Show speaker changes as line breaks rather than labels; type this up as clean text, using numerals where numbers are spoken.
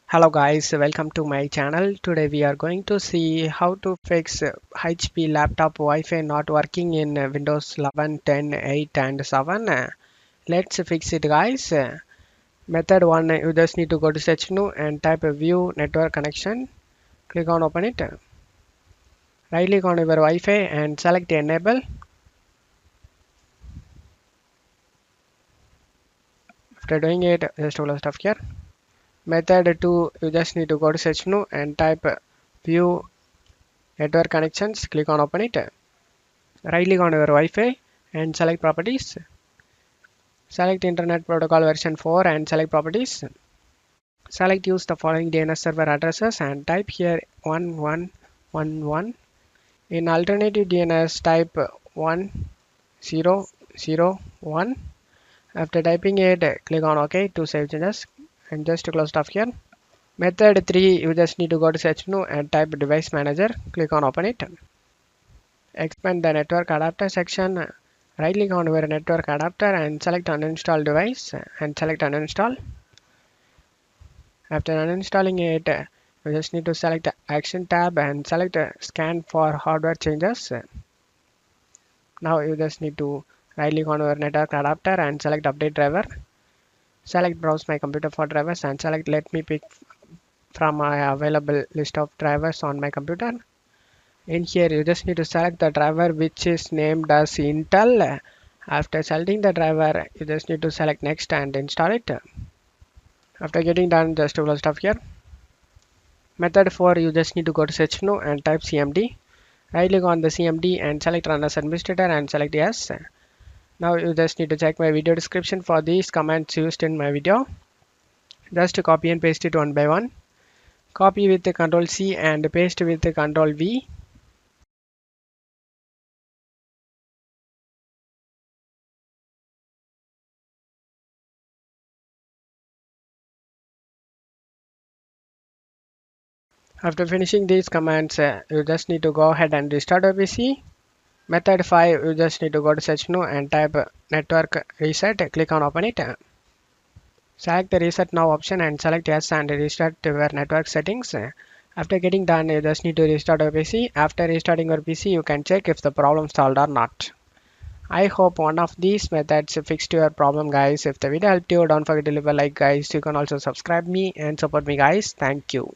Hello guys, welcome to my channel. Today we are going to see how to fix HP laptop Wi-Fi not working in Windows 11, 10, 8 and 7. Let's fix it guys. Method 1, you just need to go to search menu and type view network connection. Click on open it. Right click on your Wi-Fi and select enable. After doing it, just close stuff here. Method 2, you just need to go to search menu and type view network connections. Click on open it. Right click on your Wi-Fi and select properties. Select Internet Protocol version 4 and select properties. Select use the following DNS server addresses and type here 1111. In alternative DNS type 1001. After typing it, click on OK to save changes and just to close stuff here. Method 3, you just need to go to search menu and type device manager. Click on open it. Expand the network adapter section. Right click on your network adapter and select uninstall device and select uninstall. After uninstalling it, you just need to select the action tab and select scan for hardware changes. Now you just need to right click on your network adapter and select update driver. Select browse my computer for drivers and select let me pick from my available list of drivers on my computer. In here you just need to select the driver which is named as Intel. After selecting the driver, you just need to select next and install it. After getting done, just close stuff here. Method 4, you just need to go to search menu and type cmd. Right click on the cmd and select run as administrator and select yes. Now you just need to check my video description for these commands used in my video. Just copy and paste it one by one. Copy with the Ctrl C and paste with the Ctrl V. After finishing these commands, you just need to go ahead and restart your PC. Method 5, you just need to go to search menu and type network reset. Click on open it. Select the reset now option and select yes and restart your network settings. After getting done, you just need to restart your PC. After restarting your PC, you can check if the problem solved or not. I hope one of these methods fixed your problem guys. If the video helped you, don't forget to leave a like guys. You can also subscribe me and support me guys. Thank you.